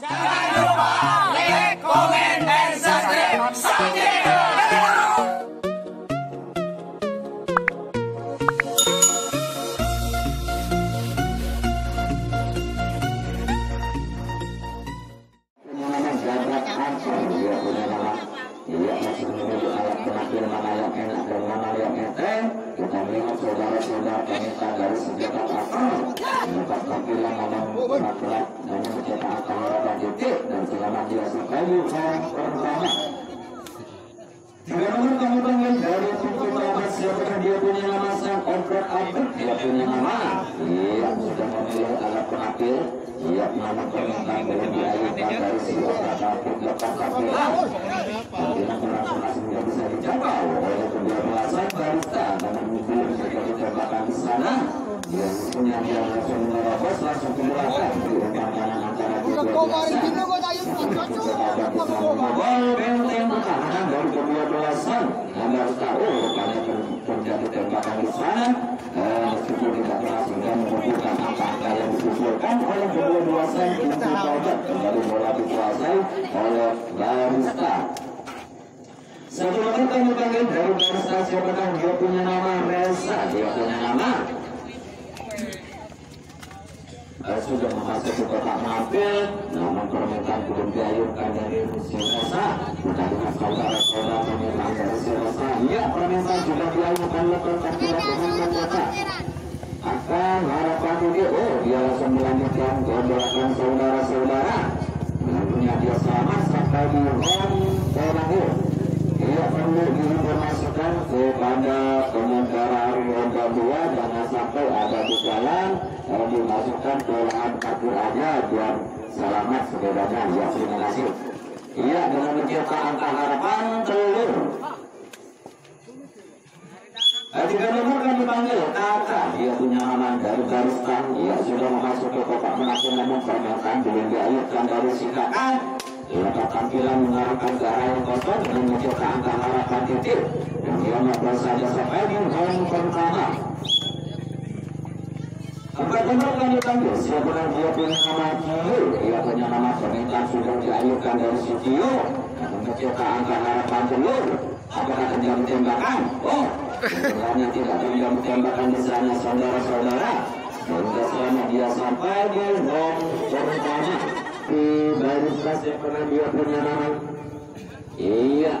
Jangan lupa like, comment, and subscribe. Kita melihat saudara-saudara pemirsa dari senjata asal mendapat tampilan memang berat-berat dan mencetak angka harapan titik dan selamat dia sampai di orang pertama. Jika nomor kami panggil dari pintu pertama, siapakah dia punya nama sang Edward Albert? Dia punya nama. Ia sudah memilih alat penakir. Ia nama permintaan belum diajukan dari siapa tapi lepas tampilan. Tampilan berlangsung tidak bisa dijangkau oleh kedua belasan barista dan belum terjadi tembakan di sana. Yang punya dia langsung menerobos langsung ke belakang di umpan kanan antara kedua belasan. Benteng pertahanan dari kedua belasan. Anda harus tahu rupanya terjadi tembakan di sana. Meskipun tidak berhasil dan mengumpulkan angka-angka yang dikumpulkan oleh kedua belasan, pintu pojok kembali bola dikuasai oleh barista. Satu lagi kami panggil dari barista, siapakah dia punya nama? Reza, dia punya nama. Sudah memasuki kotak mampir, namun permintaan belum diayunkan dari si Reza. Kita lihat saudara-saudara permintaan dari si Reza. Iya, permintaan sudah diayunkan lepas tampilan dengan kotak. Akan harapan ini, dia langsung melanjutkan ke belakang saudara-saudara. Tentunya dia selamat sampai di home terakhir. Ia perlu diinformasikan kepada pengendara roda 2 jangan sampai ada di jalan dimasukkan ke lahan parkir aja biar selamat sepedanya. Ya, terima kasih. Iya, dengan mencetak angka harapan telur. Jika nomor kami panggil kakak, dia punya nama dari Garistan. Ia sudah memasuki kotak menakir namun permintaan belum diayunkan dari si kakak. Lepas tampilan mengarahkan ke arah yang kosong dan mencetak angka harapan titik. Dan dia ngobrol saja sampai di home pertama. Angkat nomor kami panggil, siapakah dia punya nama Tio? Dia punya nama permintaan sudah diayunkan dari si Tio. Dan mencetak angka harapan telur. Apakah terjadi tembakan? Sebenarnya tidak terjadi tembakan di sana saudara-saudara. Sehingga selama dia sampai di home pertama. Di barista siapakah dia punya nama? Iya,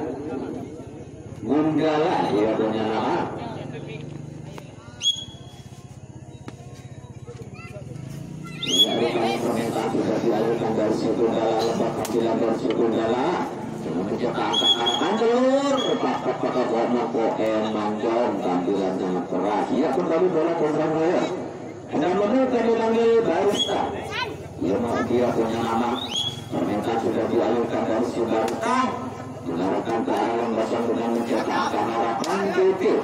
Gundala dia punya nama. Iya, rupanya permintaan sudah diajukan dari si Gundala. Lepas tampilan dari si Gundala dengan mencetak angka harapan telur. Pakak warna emang jauh tampilan sangat keras. Iya, kembali bola ke saya. Dan menurut kami panggil barista. Dia punya nama. Permintaan sudah dialirkan dari si barista. Mengarahkan ke arah yang kosong dengan mencetak angka harapan titik.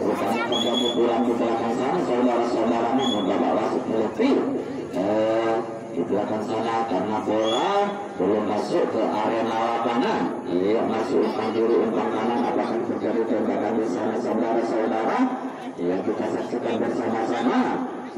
Rupanya terjadi pulang di belakang sana saudara-saudaranya membawa wasit melipir di belakang sana karena bola belum masuk ke arena lapangan. Iya, masih umpan kiri umpan kanan. Apakah terjadi tembakan di sana saudara-saudara? Yang kita saksikan bersama-sama.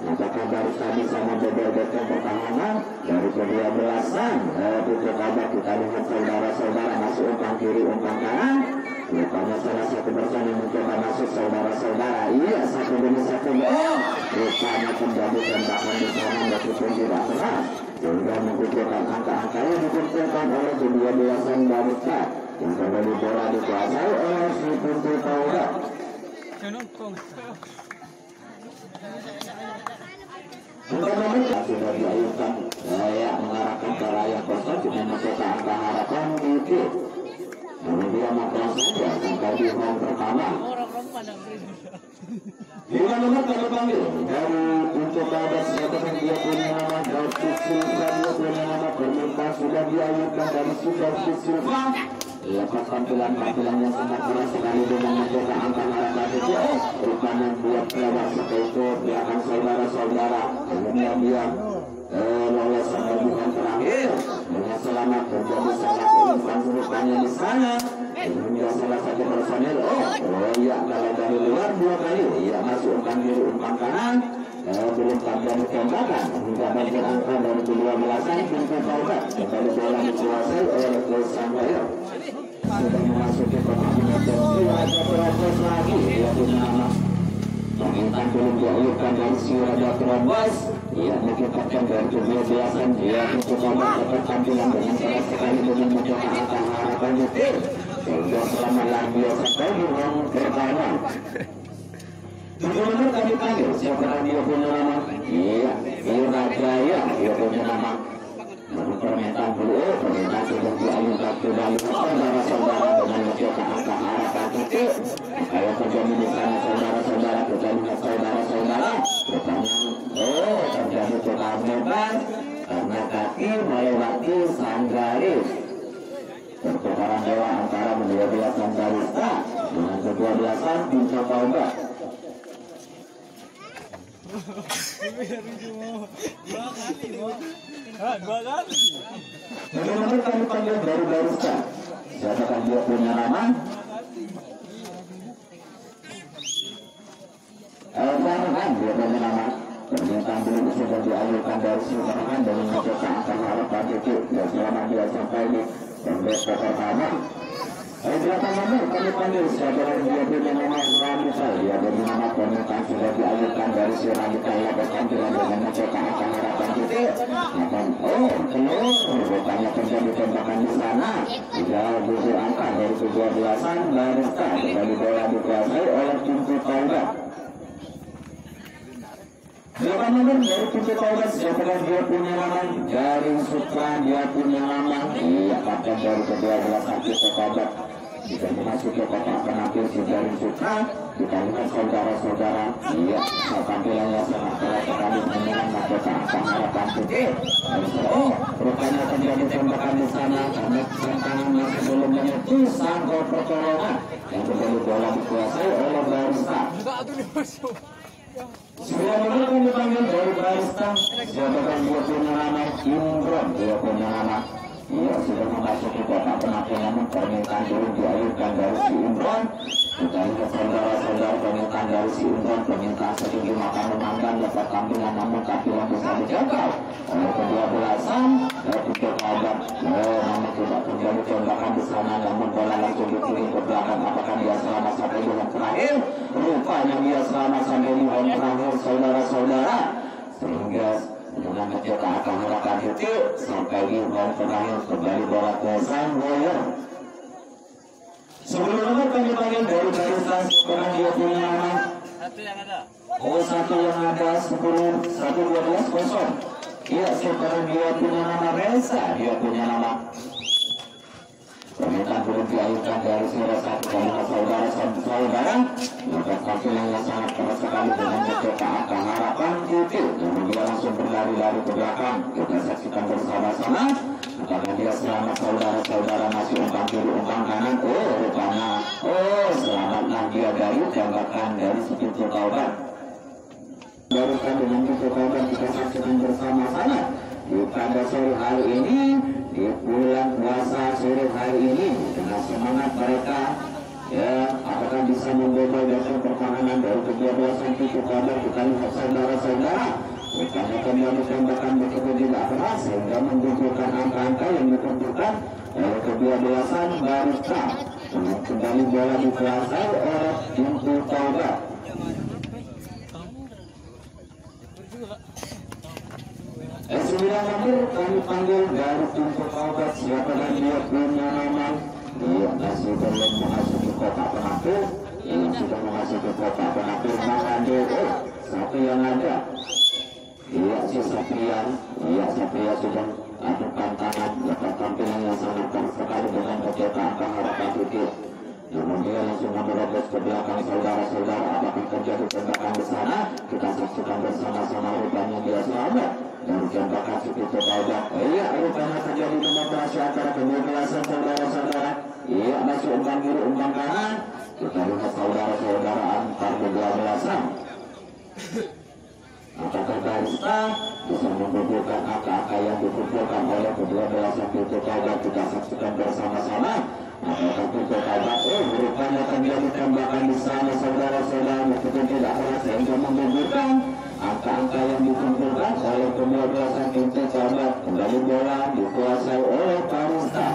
Apakah barista bisa membeberkan pertahanan dari kedua belasan? Itu kabar kita lihat saudara-saudara masuk umpan kiri umpan kanan. Rupanya salah satu bersama yang mencoba masuk saudara-saudara. Iya, satu demi satu. Rupanya terjadi tembakan di sana meskipun tidak keras. Sehingga mengumpulkan angka-angka yang dikumpulkan oleh kedua belasan barista. Yang kembali bola dikuasai oleh si Pintu Paula. Sudah diayunkan mengarahkan ke arah yang kosong dengan mencetak angka harapan titik. Kemudian makan saja sampai di home pertama. Dengan nomor kami panggil dari untuk kabar siapakah dia punya nama David Silva. Dia punya nama permintaan sudah diayunkan dari David Silva. Lepas tampilan-tampilannya sangat keras sekali dengan mencetak angka harapan titik. Rupanya buat lewat seperti itu belakang saudara-saudara. Kemudian dia lolos sampai di home terakhir dengan selamat. Terjadi salah satu rupanya di sana. Hingga salah satu personil iya, kalau dari luar 2 kali ia masuk umpan kiri umpan kanan. belum terjadi tembakan hingga bagian angka dari kedua belasan pintu taubat kembali bola dikuasai oleh Persanggayo sudah memasuki kotak penalti Raja Terobos lagi dia punya nama permintaan belum dialihkan dari si Raja Terobos ia menciptakan dari kedua belasan dia pintu taubat dapat tampilan dengan keras sekali dengan mencoba angka harapan nyetir sehingga selama lagi sampai di ruang pertahanan. Bagaimana kami panggil siapa dia punya nama? Iya, Irajaya dia punya nama. Namun permintaan dulu, permintaan sudah dialihkan kembali saudara-saudara dengan mencoba angka harapan titik. Kalau terjadi di sana saudara-saudara, kita lihat saudara-saudara. Pertanyaan, terjadi tukar bebas karena kaki melewati Sanggaris. Pertukaran dewa antara kedua belasan Barista dengan kedua belasan Pintu Taubat. Bagaimana kami panggil dari Barista? Siapakah dia punya nama? Jangan dia punya nama. Permintaan dulu sudah dialihkan dari Sultan dengan mencoba angka harapan titik. Dan selama dia sampai di pembes pertama. Berapa nomor kami panggil siapa dia punya nama Ramisa. Dia punya nama permintaan sudah dialihkan dari si Ramisa yang berkantilan dengan mencoba angka harapan titik. Telur rupanya terjadi tembakan di sana. Jauh buku angka dari kedua belasan Barista kembali bola dikuasai oleh Pintu Taubat. Berapa nomor dari Pintu Taubat siapakah dia punya nama? Jaring Sutra dia punya nama. Iya, kapten dari kedua belasan Pintu Taubat. Jika memasuki kotak penampilan si Jaring Sutra, kita lihat saudara-saudara. Iya, tampilannya sangat keras sekali menyenang mahkota angka harapan titik. Rupanya terjadi tembakan di sana karena tangan masih belum menyentuh sangkau pertolongan yang kembali bola dikuasai oleh Barista. Sembilan nomor kami panggil dari Barista. Siapakah dia punya nama? Imron dia punya nama. Ia sudah memasuki kotak penampilan namun permintaan dulu dialihkan dari si Imron. Kita lihat saudara-saudara permintaan dari si Imron. Permintaan setinggi makan memandang dapat tampilan namun tampilan bisa dijangkau oleh kedua belasan Pintu Taubat. Namun tidak terjadi tembakan di sana namun bola langsung dikirim ke belakang. Apakah dia selamat sampai di round terakhir? Rupanya dia selamat sampai di round terakhir saudara-saudara. Sehingga dengan mencoba akan melakukan titik sampai di round terakhir kembali bola ke Sanggayo. Sebelumnya kami panggil dari Barista sekarang dia punya nama. Satu yang ada 10-12 kosong. Iya, sekarang dia punya nama Reza. Dia punya nama. Permintaan belum dialihkan dari saudara satu karena saudara-saudara maka tampilannya sangat keras sekali dengan mencoba angka harapan titik. Namun dia langsung berlari-lari ke belakang. Kita saksikan bersama-sama. Apakah dia selamat saudara-saudara masih umpan kiri umpan kanan? Rupanya selamatlah dia dari tembakan dari Pintu Taubat. Barusan dengan Pintu Taubat kita saksikan bersama-sama. Pada sore hari ini di bulan puasa sore hari ini dengan semangat mereka apakah bisa membobol dasar pertahanan dari kedua belasan Pintu Taubat. Kita lihat saudara-saudara bukannya kembali tembakan begitu tidak keras sehingga menggugurkan angka-angka yang ditentukan oleh kedua belasan Barista. Kembali bola dikuasai oleh Pintu Taubat. Sembilan nomor kami panggil dari Pintu Taubat. Siapakah dia punya nama? Dia masih belum memasuki kotak penampil. Yang sudah memasuki kotak penampil Mahade. Satu yang ada. Iya si Saprian. Iya Saprian sudah adukan tangan. Dapat tampilan yang sangat keras sekali dengan mencoba angka harapan titik. Namun dia langsung menerobos ke belakang saudara-saudara. Apakah terjadi tembakan di sana? Kita saksikan bersama-sama. Rupanya dia selamat dari tembakan Pintu Taubat. Iya, rupanya terjadi demonstrasi antara kedua belasan saudara-saudara. Iya, masih umpan kiri umpan kanan. Kita lihat saudara-saudara antar kedua belasan. Apakah Barista bisa menggugurkan angka-angka yang dikumpulkan oleh kedua belasan Pintu Taubat? Kita saksikan bersama-sama. Apakah Pintu Taubat rupanya terjadi tembakan di sana saudara-saudara meskipun tidak keras sehingga menggugurkan Angka-angka yang dikumpulkan oleh kedua belasan pintu sahabat kembali bola dikuasai oleh Karusta.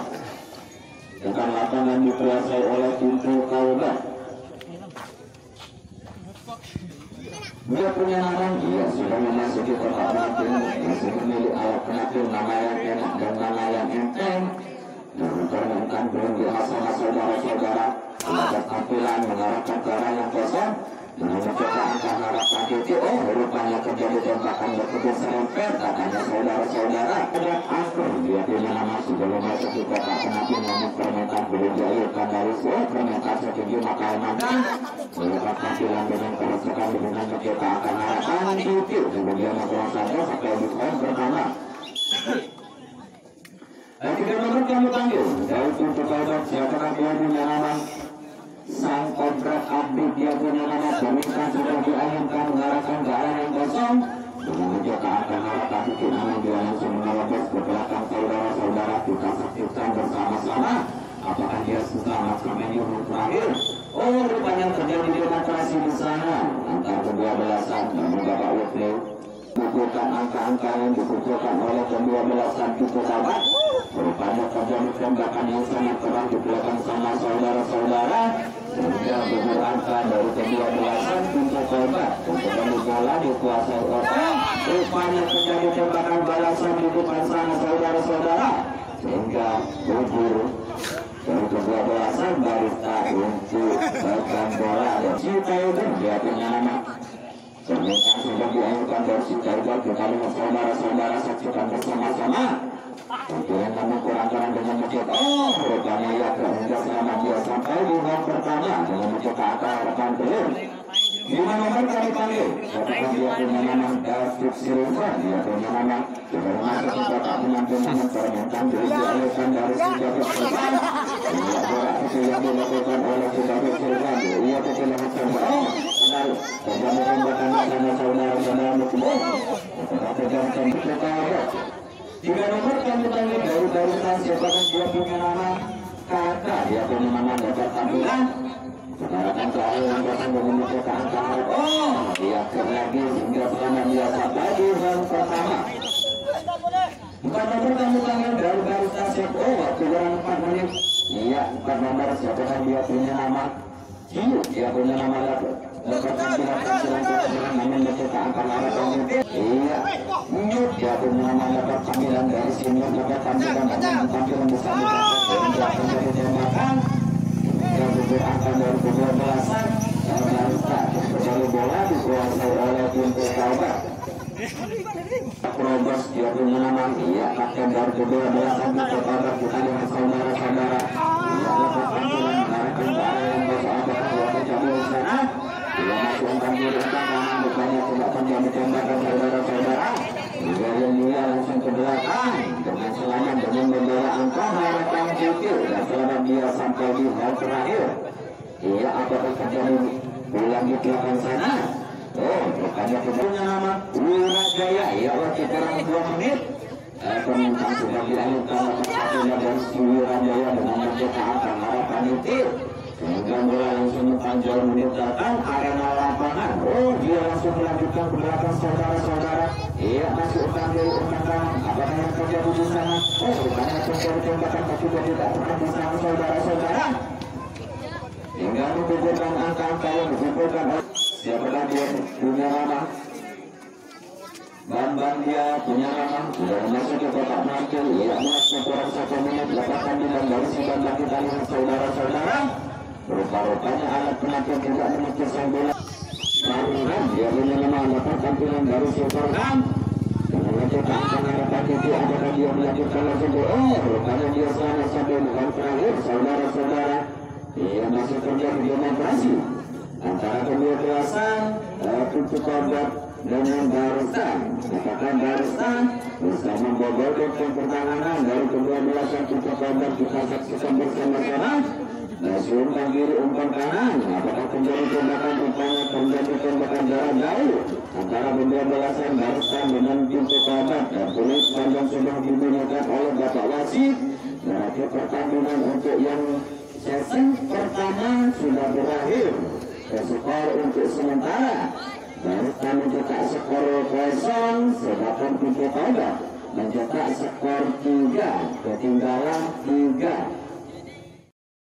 Dengan lapangan dikuasai oleh pintu Kaubat. Dia punya nama, dia sudah memasuki kotak penalti, masih memilih alat penalti nama yang enak dan nama yang enteng. Dan mempermainkan belum dihasilkan saudara-saudara. Melihat tampilan mengarahkan ke arah yang kosong. Dan mencoba angka harapan titik. Oh, rupanya terjadi tembakan berkedip serempet. Katanya saudara-saudara. Ada Asper, dia punya nama sebelum masuk ke kotak penalti. Namun permainkan belum dialirkan dari sebuah permainkan setinggi Makael Mandang. Melihat tampilan dengan kerusakan dengan mencoba angka harapan titik. Sebelum dia memperoleh saja sampai di poin pertama. Dan 3 nomor kami panggil dari pintu Kaubat. Siapakah dia punya nama? Sang kontrak update dia punya nama. Permintaan sudah diakhirkan mengarahkan ke arah yang kosong. Dengan mencoba angka harapan titik. Namun dia langsung menerobos ke belakang saudara-saudara. Kita saksikan bersama-sama. Apakah dia selamat sampai di menit terakhir? Oh, rupanya terjadi demonstrasi di sana antar kedua belasan. Namun Bapak Wukli bukan angka-angka yang dikumpulkan oleh kedua belasan pintu Kaubat. Rupanya terjadi tembakan yang sangat keras di belakang sama saudara-saudara. Sehingga gugur angka dari kedua belasan pintu Kaubat. Untuk bola dikuasai oleh. Rupanya terjadi tembakan balasan di depan sana saudara-saudara. Sehingga gugur dari kedua belasan barista untuk bagian bola. Dan si Kaubat dia punya nama. Permintaan sudah diajukan dari si Kaubat. Kita lihat saudara-saudara saksikan bersama-sama. Tentunya namun kurang-kurang dengan mencoba. Oh, rupanya ya hingga selama dia sampai di round pertama dengan mencoba angka harapan telur. 5 nomor kami panggil. Apakah dia punya nama David Silva? Dia punya nama. Sudah masuk ke kotak penonton namun permintaan dialihkan dari si David Silva. Ia bola itu yang dilakukan oleh si David Silva. Ia kehilangan tembakan. Oh, benar. Terjadi tembakan sama saudara-saudara berkumpul. Apakah terjadi tembakan? 3 nomor kami panggil dari barisan. Siapakah dia punya nama? Kakak. Dia punya nama dapat tampilan. Sekarang terakhir yang datang menuju ke angka. Oh, dia lagi hingga selama dia sampai di round pertama. 4 nomor kami panggil dari barisan. Oh, waktu kurang 4 menit. Iya, 4 nomor. Siapakah dia punya nama? Dia punya nama dapat tampilan namun dapat angka harapan. Iya, dia punya nama dapat tampilan dari sini dapat tampilan namun tampilan besar dapat tembakan. Dia gugur angka dari kedua belasan. Dan barista dari bola dikuasai oleh pintu Kaubat. Probos dia punya nama. Iya, kapten dari kedua belasan pintu Kaubat. Kita lihat saudara-saudara. Ia dapat tampilan dari kendara yang bersahabat. Dia menjadi di sana. Dia masih akan dirusak namun bukannya tidak terjadi tembakan saudara-saudara. Dia langsung ke belakang dengan selamat dengan membawa angka harapan titik. Dan selamat dia sampai di hal terakhir. Iya, apakah terjadi ulang di belakang sana? Oh, bukannya punya nama Wirajaya. Ia waktu kurang 2 menit. Permintaan sudah dialihkan atas satunya dari Wirajaya dengan mencetak angka harapan titik. Sehingga bola langsung menjauh meninggalkan arena lapangan. Oh, dia langsung melanjutkan ke belakang saudara-saudara. Iya, masuk umpan dari umpan kanan. Apakah yang terjadi di sana? Oh, rupanya terjadi tembakan tapi tidak tepat di sana saudara-saudara. Hingga menggugurkan angka-angka yang dikumpulkan. Siapakah dia punya nama? Bambang dia punya nama. Sudah masuk ke kotak penalti. Ia masuk kurang 1 menit. Lepaskan bilang dari si Bambang. Kita lihat saudara-saudara. Rupa-rupanya alat penampilan tidak memecahkan bola. Farhan dia punya nama dapat tampilan dari si Farhan. Dengan mencetak angka harapan titik. Apakah dia melanjutkan langsung ke rupanya dia selamat sampai bukan terakhir saudara-saudara. Ia masih terjadi demonstrasi antara kedua belasan pintu Kaubat dengan barisan. Apakah barisan bisa membobol tim pertahanan dari kedua belasan pintu Kaubat? Kita saksikan bersama-sama. Nasi umpan kiri, umpan kanan. Apakah terjadi tembakan? Rupanya terjadi tembakan jarak jauh antara kedua belasan barisan dengan pintu Kaubat. Dan tulis panjang sudah dibunyikan oleh Bapak Wasit. Berarti pertandingan untuk yang sesi pertama sudah berakhir. Skor untuk sementara Barca mencetak skor 0, sedangkan Pique Payet mencetak skor 3, ketinggalan 3